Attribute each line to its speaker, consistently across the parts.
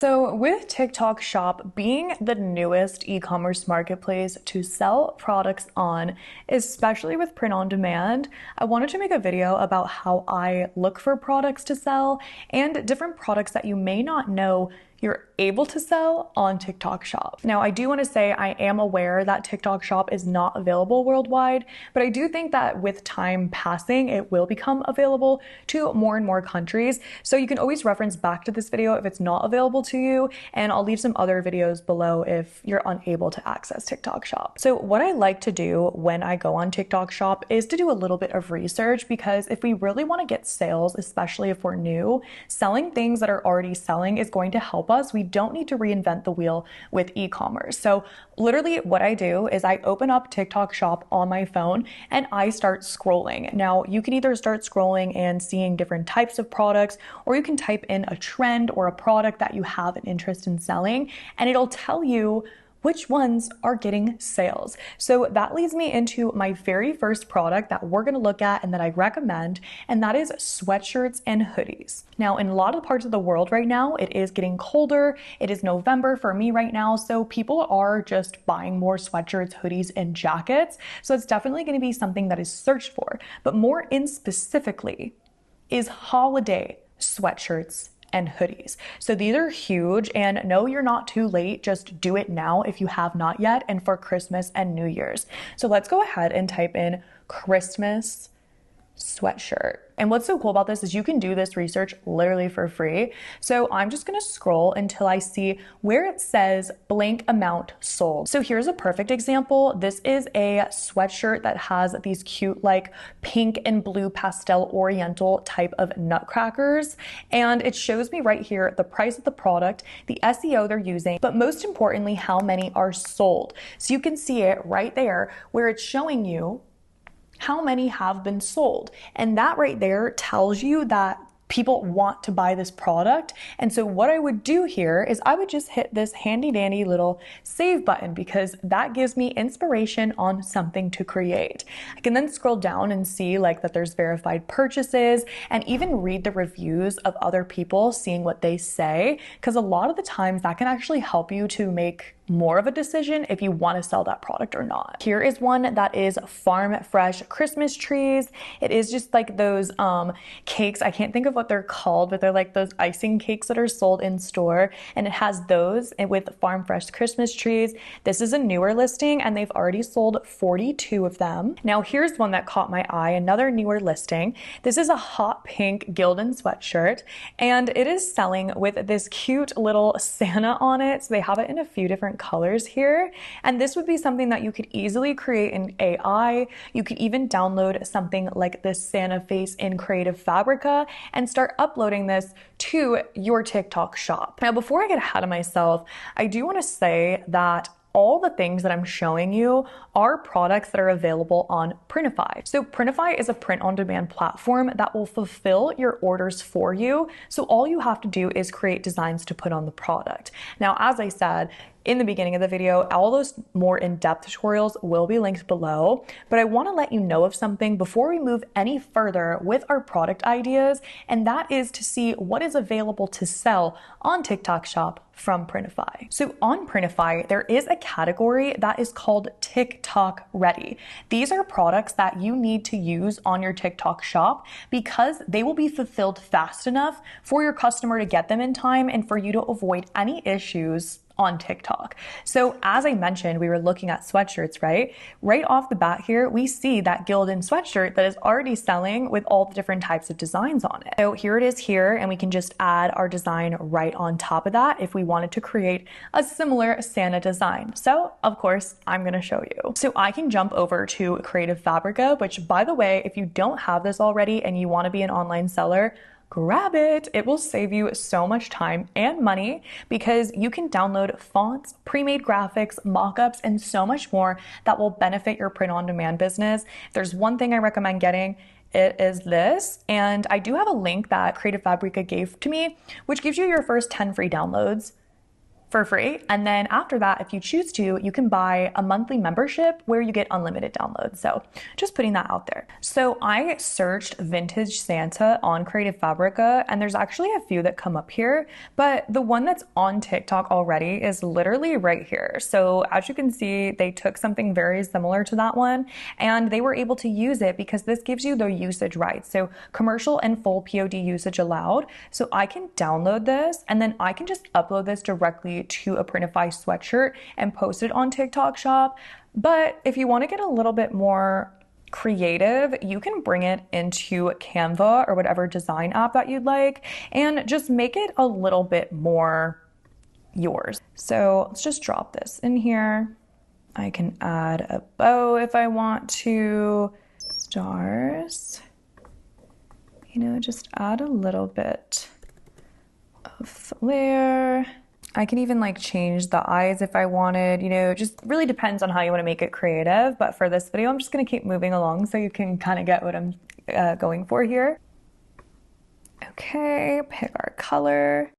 Speaker 1: So, with TikTok Shop being the newest e-commerce marketplace to sell products on, especially with print on demand, I wanted to make a video about how I look for products to sell and different products that you may not know you're able to sell on TikTok Shop. Now, I do want to say I am aware that TikTok Shop is not available worldwide, but I do think that with time passing, it will become available to more and more countries. So you can always reference back to this video if it's not available to you, and I'll leave some other videos below if you're unable to access TikTok Shop. So what I like to do when I go on TikTok Shop is to do a little bit of research, because if we really want to get sales, especially if we're new, selling things that are already selling is going to help us. We don't need to reinvent the wheel with e-commerce. So literally what I do is I open up TikTok Shop on my phone and I start scrolling. Now you can either start scrolling and seeing different types of products, or you can type in a trend or a product that you have an interest in selling, and it'll tell you which ones are getting sales. So that leads me into my very first product that we're gonna look at and that I recommend, and that is sweatshirts and hoodies. Now, in a lot of parts of the world right now, it is getting colder. It is November for me right now, so people are just buying more sweatshirts, hoodies, and jackets. So it's definitely gonna be something that is searched for, but more in specifically is holiday sweatshirts and hoodies. So these are huge, and no, you're not too late. Just do it now if you have not yet, and for Christmas and New Year's. So let's go ahead and type in Christmas sweatshirt. And what's so cool about this is you can do this research literally for free. So I'm just gonna scroll until I see where it says blank amount sold. So here's a perfect example. This is a sweatshirt that has these cute like pink and blue pastel oriental type of nutcrackers. And it shows me right here the price of the product, the SEO they're using, but most importantly, how many are sold. So you can see it right there where it's showing you how many have been sold. And that right there tells you that people want to buy this product. And so what I would do here is I would just hit this handy dandy little save button, because that gives me inspiration on something to create. I can then scroll down and see like that there's verified purchases, and even read the reviews of other people, seeing what they say, because a lot of the times that can actually help you to make more of a decision if you want to sell that product or not. Here is one that is farm fresh Christmas trees. It is just like those cakes. I can't think of what they're called, but they're like those icing cakes that are sold in store, and it has those with farm fresh Christmas trees. This is a newer listing, and they've already sold 42 of them. Now here's one that caught my eye, another newer listing. This is a hot pink Gildan sweatshirt, and it is selling with this cute little Santa on it. So they have it in a few different colors here, and this would be something that you could easily create in AI. You could even download something like this Santa face in Creative Fabrica and start uploading this to your TikTok shop. Now, before I get ahead of myself, I do want to say that all the things that I'm showing you are products that are available on Printify. So Printify is a print-on-demand platform that will fulfill your orders for you. So all you have to do is create designs to put on the product. Now, as I said in the beginning of the video, all those more in-depth tutorials will be linked below, but I want to let you know of something before we move any further with our product ideas, and that is to see what is available to sell on TikTok Shop from Printify. So on Printify, there is a category that is called TikTok Ready. These are products that you need to use on your TikTok shop because they will be fulfilled fast enough for your customer to get them in time and for you to avoid any issues on TikTok. So as I mentioned, we were looking at sweatshirts, right? Right off the bat here, we see that Gildan sweatshirt that is already selling with all the different types of designs on it. So here it is here, and we can just add our design right on top of that if we wanted to create a similar Santa design. So of course, I'm gonna show you. So I can jump over to Creative Fabrica, which by the way, if you don't have this already and you wanna be an online seller, grab it. It will save you so much time and money because you can download fonts, pre-made graphics, mockups, and so much more that will benefit your print-on-demand business. If there's one thing I recommend getting, it is this. And I do have a link that Creative Fabrica gave to me, which gives you your first 10 free downloads. for free. And then after that, if you choose to, you can buy a monthly membership where you get unlimited downloads. So just putting that out there. So I searched vintage Santa on Creative Fabrica, and there's actually a few that come up here, but the one that's on TikTok already is literally right here. So as you can see, they took something very similar to that one, and they were able to use it because this gives you the usage rights. So commercial and full POD usage allowed. So I can download this, and then I can just upload this directly to a Printify sweatshirt and post it on TikTok Shop. But if you want to get a little bit more creative, you can bring it into Canva or whatever design app that you'd like and just make it a little bit more yours. So let's just drop this in here. I can add a bow if I want to, stars, just add a little bit of flair. I can even like change the eyes if I wanted, just really depends on how you want to make it creative. But for this video, I'm just going to keep moving along so you can kind of get what I'm going for here. Okay, pick our color.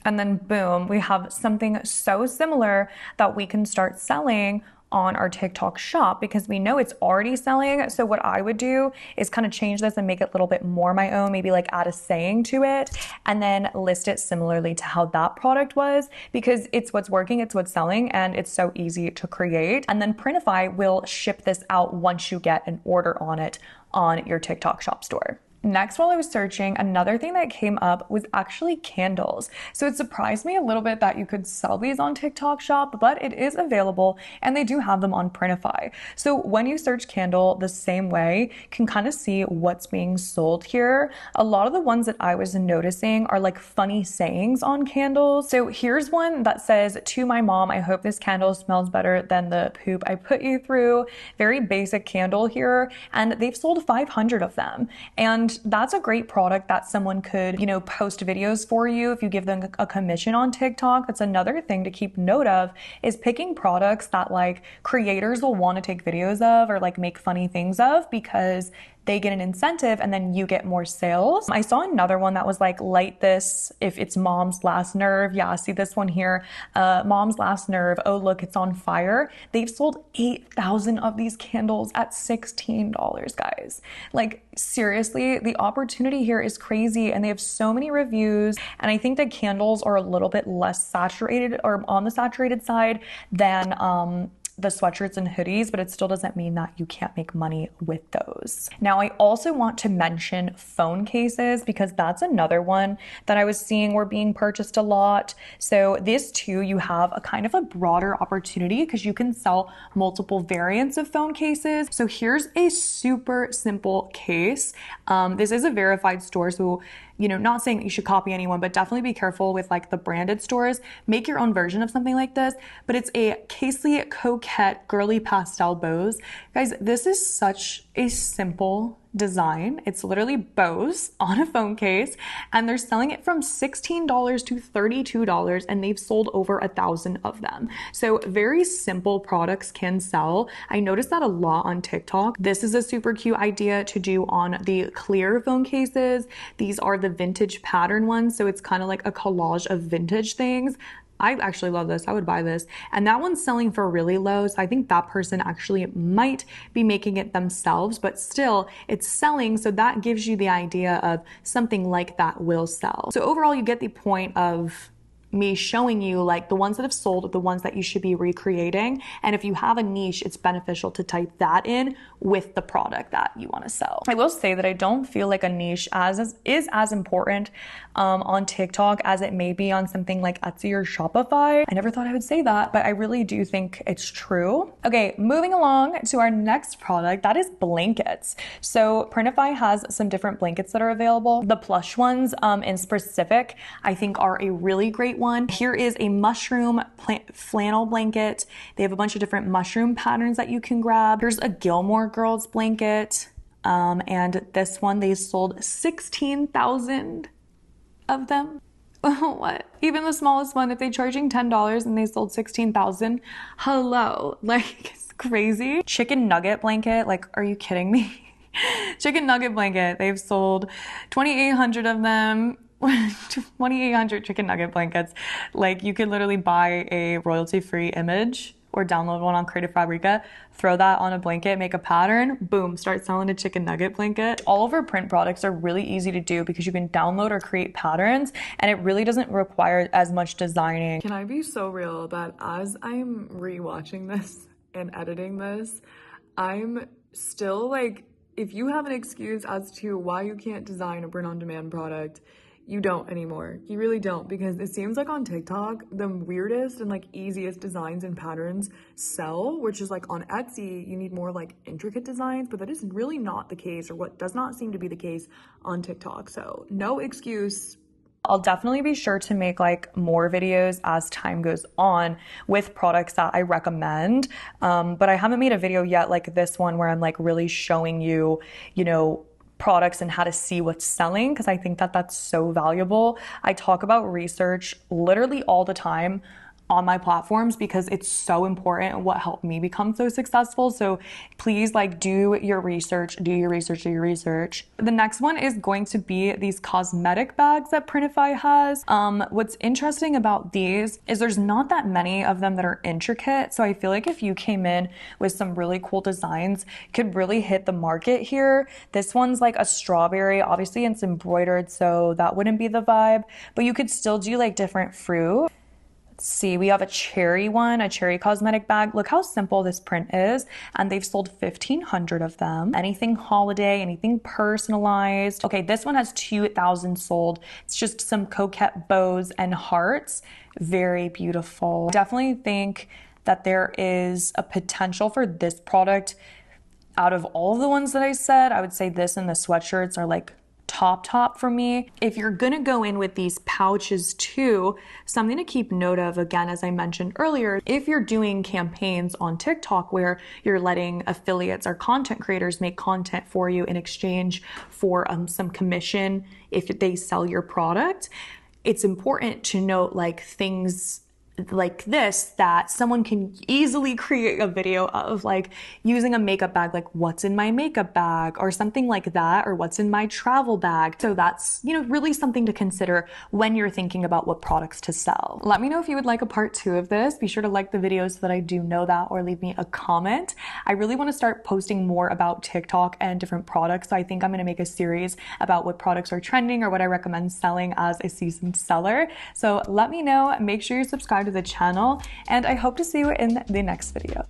Speaker 1: And then boom, we have something so similar that we can start selling on our TikTok shop because we know it's already selling. So what I would do is kind of change this and make it a little bit more my own, maybe like add a saying to it and then list it similarly to how that product was, because it's what's working, it's what's selling, and it's so easy to create. And then Printify will ship this out once you get an order on it on your TikTok shop store. Next, while I was searching, another thing that came up was actually candles. So it surprised me a little bit that you could sell these on TikTok Shop, but it is available and they do have them on Printify. So when you search candle the same way, you can kind of see what's being sold here. A lot of the ones that I was noticing are like funny sayings on candles. So here's one that says, "To my mom, I hope this candle smells better than the poop I put you through." Very basic candle here, and they've sold 500 of them. And that's a great product that someone could, post videos for you if you give them a commission on TikTok. That's another thing to keep note of, is picking products that like creators will want to take videos of or like make funny things of, because they get an incentive and then you get more sales. I saw another one that was like, "Light this if it's mom's last nerve." Yeah, see this one here, mom's last nerve. Oh, look, it's on fire. They've sold 8,000 of these candles at $16, guys. Like seriously, the opportunity here is crazy, and they have so many reviews. And I think that candles are a little bit less saturated or on the saturated side than the sweatshirts and hoodies, but it still doesn't mean that you can't make money with those. Now, I also want to mention phone cases, because that's another one that I was seeing were being purchased a lot. So this too, you have a kind of a broader opportunity because you can sell multiple variants of phone cases. So here's a super simple case. This is a verified store, so not saying that you should copy anyone, but definitely be careful with like the branded stores. Make your own version of something like this, but it's a Casely Coquette Girly Pastel Bows. Guys, this is such a simple design. It's literally bows on a phone case, and they're selling it from $16 to $32, and they've sold over 1,000 of them. So very simple products can sell. I noticed that a lot on TikTok. This is a super cute idea to do on the clear phone cases. These are the vintage pattern ones, so it's kind of like a collage of vintage things. I actually love this. I would buy this. And that one's selling for really low. So I think that person actually might be making it themselves, but still it's selling. So that gives you the idea of something like that will sell. So overall, you get the point of me showing you like the ones that have sold are the ones that you should be recreating. And if you have a niche, it's beneficial to type that in with the product that you want to sell. I will say that I don't feel like a niche is as important on TikTok as it may be on something like Etsy or Shopify. I never thought I would say that, but I really do think it's true. Okay, moving along to our next product, that is blankets. So Printify has some different blankets that are available. The plush ones in specific, I think are a really great one. Here is a mushroom flannel blanket. They have a bunch of different mushroom patterns that you can grab. Here's a Gilmore Girls blanket. And this one, they sold 16,000 of them. What? Even the smallest one, if they're charging $10 and they sold 16,000, hello, like it's crazy. Chicken nugget blanket, like, are you kidding me? Chicken nugget blanket, they've sold 2,800 of them. 2,800 chicken nugget blankets. Like, you could literally buy a royalty-free image or download one on Creative Fabrica, throw that on a blanket, make a pattern, boom, start selling a chicken nugget blanket. All of our print products are really easy to do because you can download or create patterns, and it really doesn't require as much designing. Can I be so real that as I'm rewatching this and editing this, I'm still like, if you have an excuse as to why you can't design a print-on-demand product, you don't anymore. You really don't, because it seems like on TikTok, the weirdest and like easiest designs and patterns sell, which is like on Etsy, you need more like intricate designs, but that is really not the case, or what does not seem to be the case on TikTok. So no excuse. I'll definitely be sure to make like more videos as time goes on with products that I recommend. But I haven't made a video yet like this one where I'm like really showing you, you know, products and how to see what's selling, because I think that that's so valuable. I talk about research literally all the time on my platforms because it's so important and what helped me become so successful. So please like do your research, do your research, do your research. The next one is going to be these cosmetic bags that Printify has. What's interesting about these is there's not that many of them that are intricate. So I feel like if you came in with some really cool designs, you could really hit the market here. This one's like a strawberry, obviously it's embroidered, so that wouldn't be the vibe, but you could still do like different fruit. See, we have a cherry one, a cherry cosmetic bag. Look how simple this print is, and they've sold 1,500 of them. Anything holiday, anything personalized. Okay, this one has 2,000 sold. It's just some coquette bows and hearts. Very beautiful. Definitely think that there is a potential for this product. Out of all of the ones that I said, I would say this and the sweatshirts are like top for me. If you're gonna go in with these pouches too, something to keep note of, again, as I mentioned earlier, if you're doing campaigns on TikTok where you're letting affiliates or content creators make content for you in exchange for some commission if they sell your product, it's important to note like things like this that someone can easily create a video of, like using a makeup bag, like what's in my makeup bag or something like that, or what's in my travel bag. So that's, you know, really something to consider when you're thinking about what products to sell. Let me know if you would like a part 2 of this. Be sure to like the video so that I do know that, or leave me a comment. I really want to start posting more about TikTok and different products. So I think I'm going to make a series about what products are trending or what I recommend selling as a seasoned seller. So let me know. Make sure you subscribe to the channel, and I hope to see you in the next video.